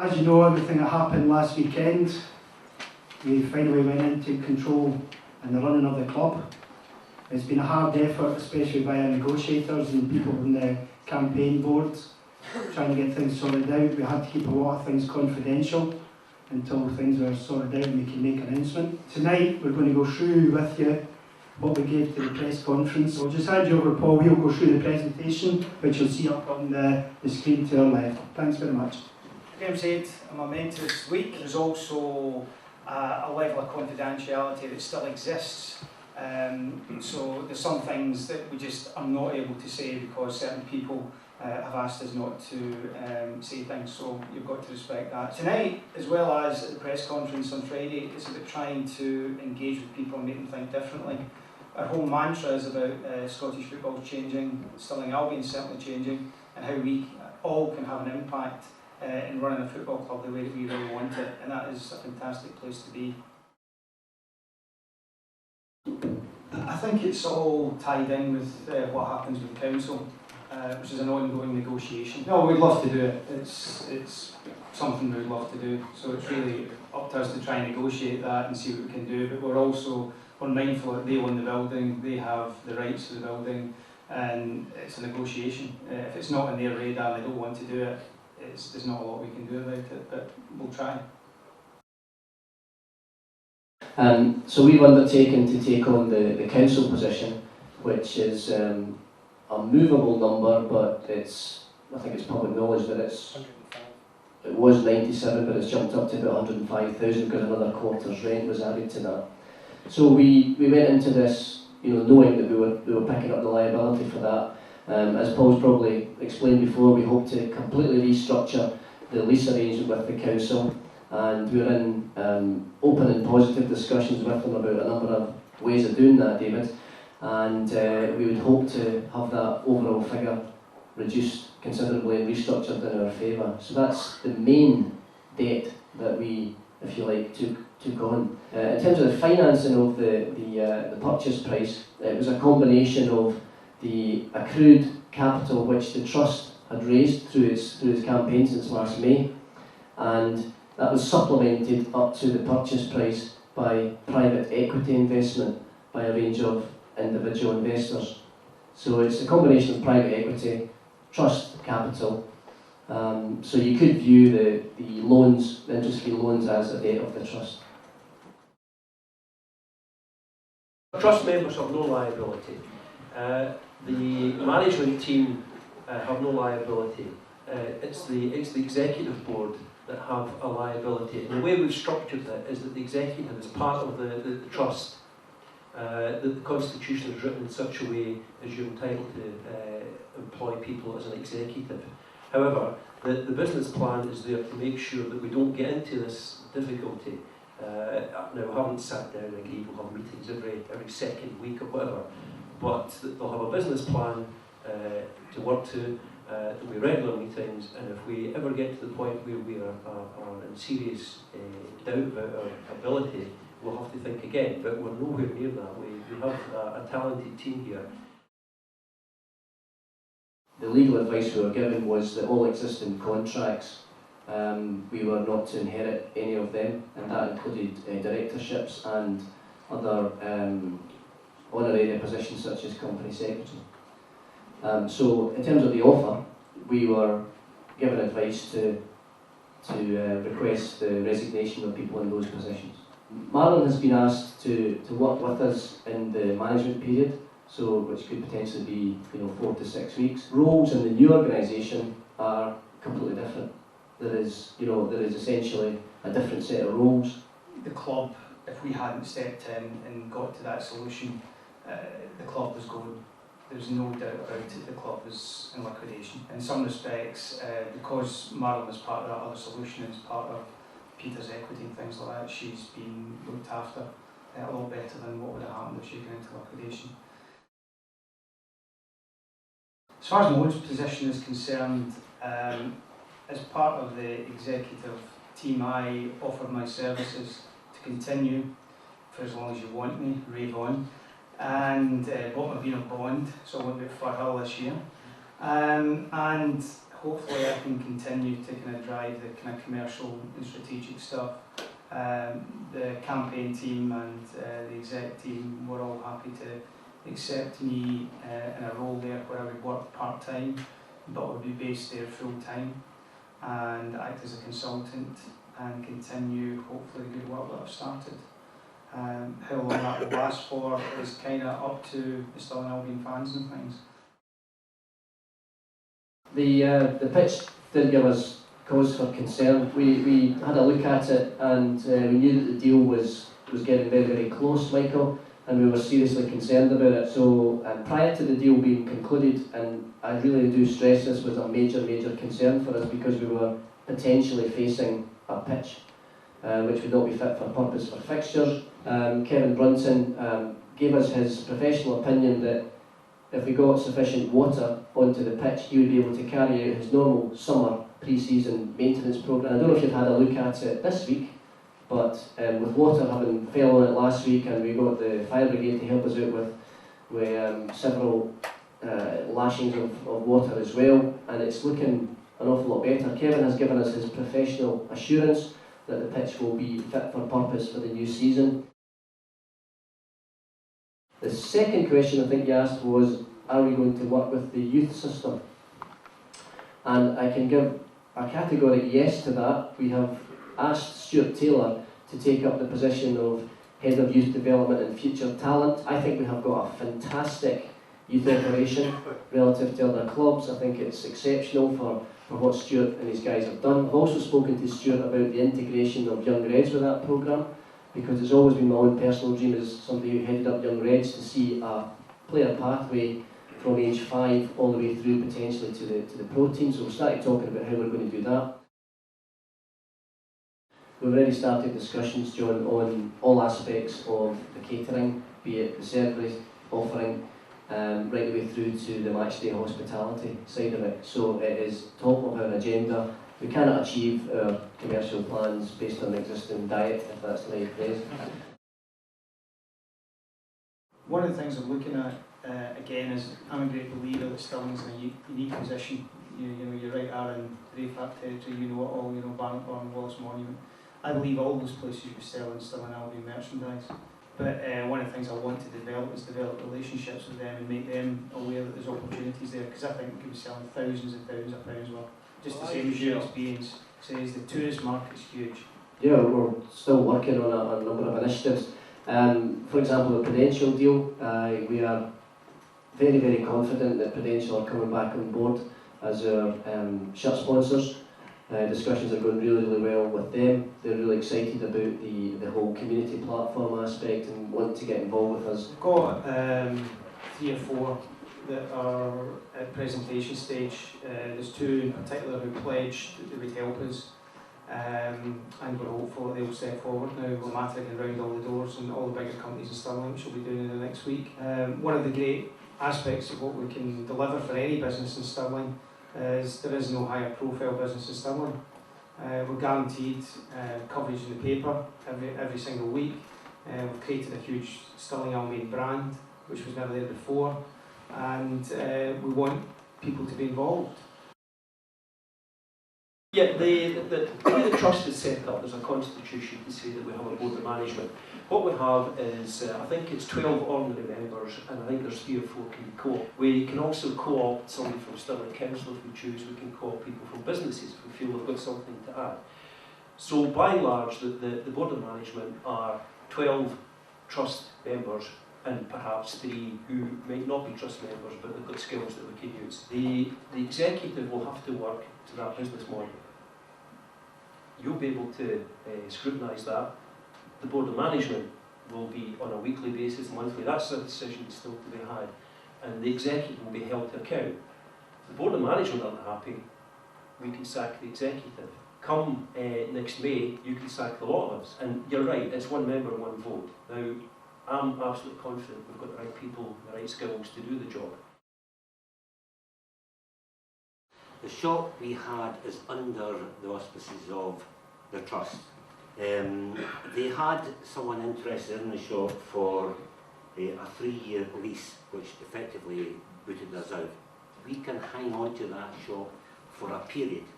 As you know, everything that happened last weekend, we finally went into control and the running of the club. It's been a hard effort, especially by our negotiators and people on the campaign boards, trying to get things sorted out. We had to keep a lot of things confidential until things were sorted out and we can make an announcement. Tonight we're going to go through with you what we gave to the press conference. So I'll just hand you over to Paul. He'll go through the presentation, which you'll see up on the screen to our left. Thanks very much. Graham said in my mentor this week, there's also a level of confidentiality that still exists. So there's some things that we just are not able to say because certain people have asked us not to say things, so you've got to respect that. Tonight, as well as at the press conference on Friday, it's about trying to engage with people and make them think differently. Our whole mantra is about Scottish football changing, stirling albion certainly changing, and how we all can have an impact in running a football club the way that we really want it, and that is a fantastic place to be. I think it's all tied in with what happens with council, which is an ongoing negotiation. No, we'd love to do it. It's something we'd love to do. So it's really up to us to try and negotiate that and see what we can do. But we're mindful that they own the building, they have the rights to the building, and it's a negotiation. If it's not on their radar and they don't want to do it, there's not a lot we can do about it, but we'll try. So we've undertaken to take on the council position, which is a movable number, but I think it's public knowledge that it was 97, but it's jumped up to about 105,000 because another quarter's rent was added to that. So we went into this, knowing that we were picking up the liability for that. As Paul's probably explained before, we hope to completely restructure the lease arrangement with the council, and we're in open and positive discussions with them about a number of ways of doing that, David, and we would hope to have that overall figure reduced considerably and restructured in our favour. So that's the main debt that we, if you like, took on. In terms of the financing of the purchase price, it was a combination of the accrued capital which the Trust had raised through its campaign since last May, and that was supplemented up to the purchase price by private equity investment by a range of individual investors. So it's a combination of private equity, Trust capital, so you could view the loans, the interest-free loans, as a debt of the Trust. Trust members have no liability. The management team have no liability. It's the executive board that have a liability. And the way we've structured that is that the executive is part of the trust. That the constitution is written in such a way as you're entitled to employ people as an executive. However, the business plan is there to make sure that we don't get into this difficulty. Now, we haven't sat down and agreed we'll have meetings every second week or whatever, but they'll have a business plan to work to. There'll be regular meetings, and if we ever get to the point where we are in serious doubt about our ability, we'll have to think again, but we're nowhere near that. We have a talented team here. The legal advice we were given was that all existing contracts, we were not to inherit any of them, and that included directorships and other honorary positions such as company secretary. So in terms of the offer, we were given advice to request the resignation of people in those positions. Marlon has been asked to work with us in the management period, so which could potentially be 4 to 6 weeks. Roles in the new organisation are completely different. There is essentially a different set of roles. The club, if we hadn't stepped in and got to that solution, the club was going. There's no doubt about it, the club is in liquidation. In some respects, because Marlon was part of that other solution, as part of Peter's equity and things like that, she's been looked after a lot better than what would have happened if she went into liquidation. As far as my own position is concerned, as part of the executive team, I offered my services to continue for as long as you want me, rave on, and bought my beer bond, so I won't be for Hull this year. And hopefully I can continue to kind of drive the kind of commercial and strategic stuff. The campaign team and the exec team were all happy to accept me in a role there where I would work part-time but would be based there full-time and act as a consultant and continue hopefully the good work that I've started. How long that will last for is kind of up to the Stirling Albion fans and things. The pitch did give us cause for concern. We had a look at it and we knew that the deal was getting very, very close, Michael, and we were seriously concerned about it. So prior to the deal being concluded, and I really do stress this was a major, major concern for us because we were potentially facing a pitch which would not be fit for purpose for fixtures. Kevin Brunton gave us his professional opinion that if we got sufficient water onto the pitch, he would be able to carry out his normal summer pre-season maintenance programme. I don't know if you've had a look at it this week, but with water having fell on it last week, and we got the fire brigade to help us out with several lashings of water as well, and it's looking an awful lot better. Kevin has given us his professional assurance that the pitch will be fit for purpose for the new season. The second question I think you asked was, are we going to work with the youth system? And I can give a categoric yes to that. We have asked Stuart Taylor to take up the position of Head of Youth Development and Future Talent. I think we have got a fantastic youth operation relative to other clubs. I think it's exceptional for what Stuart and his guys have done. I've also spoken to Stuart about the integration of Young Reds with that programme, because it's always been my own personal dream as somebody who headed up Young Reds to see a player pathway from age 5 all the way through potentially to the pro team. So we started talking about how we're going to do that. We've already started discussions, John, on all aspects of the catering, be it the service offering, right the way through to the matchday hospitality side of it. So it is top of our agenda. We cannot achieve our commercial plans based on existing diet, if that's the right phrase. One of the things I'm looking at, again, is I'm a great believer that Stirling's in a unique position. You know, you're right, Aaron, Brayfat territory, you know it all, you know, Bannockburn, Wallace Monument. I believe all those places would sell in Stirling Albion merchandise. But one of the things I want to develop is develop relationships with them and make them aware that there's opportunities there, because I think we could be selling thousands and thousands of pounds worth. Just the same as your experience says, the tourist market's huge. Yeah, we're still working on a number of initiatives. For example, the Prudential deal, we are very, very confident that Prudential are coming back on board as our shirt sponsors. Discussions are going really, really well with them. They're really excited about the whole community platform aspect and want to get involved with us. We've got 3 or 4 that are at presentation stage. There's 2 in particular who pledged that they would help us, and we're hopeful that they'll step forward now. We're matricking around all the doors and all the bigger companies in Stirling, which we'll be doing in the next week. One of the great aspects of what we can deliver for any business in Stirling is there is no higher profile business in Stirling. We're guaranteed coverage in the paper every single week. We've created a huge Stirling Albion brand, which was never there before, and we want people to be involved. Yeah, the way the trust is set up, there's a constitution to say that we have a board of management. What we have is, I think it's 12 ordinary members, and I think there's 3 or 4 can co-op. We can also co-opt somebody from Stirling Council if we choose. We can co-opt people from businesses if we feel they've got something to add. So by and large, the board of management are 12 trust members and perhaps 3 who might not be trust members, but they've got skills that we can use. The executive will have to work to that business model. You'll be able to scrutinise that. The board of management will be on a weekly basis, monthly. That's a decision still to be had. And the executive will be held to account. If the board of management aren't happy, we can sack the executive. Come next May, you can sack the lot of us. And you're right, it's 1 member, 1 vote. Now, I'm absolutely confident we've got the right people, the right skills to do the job. The shop we had is under the auspices of the trust. They had someone interested in the shop for a 3-year lease, which effectively booted us out. We can hang on to that shop for a period.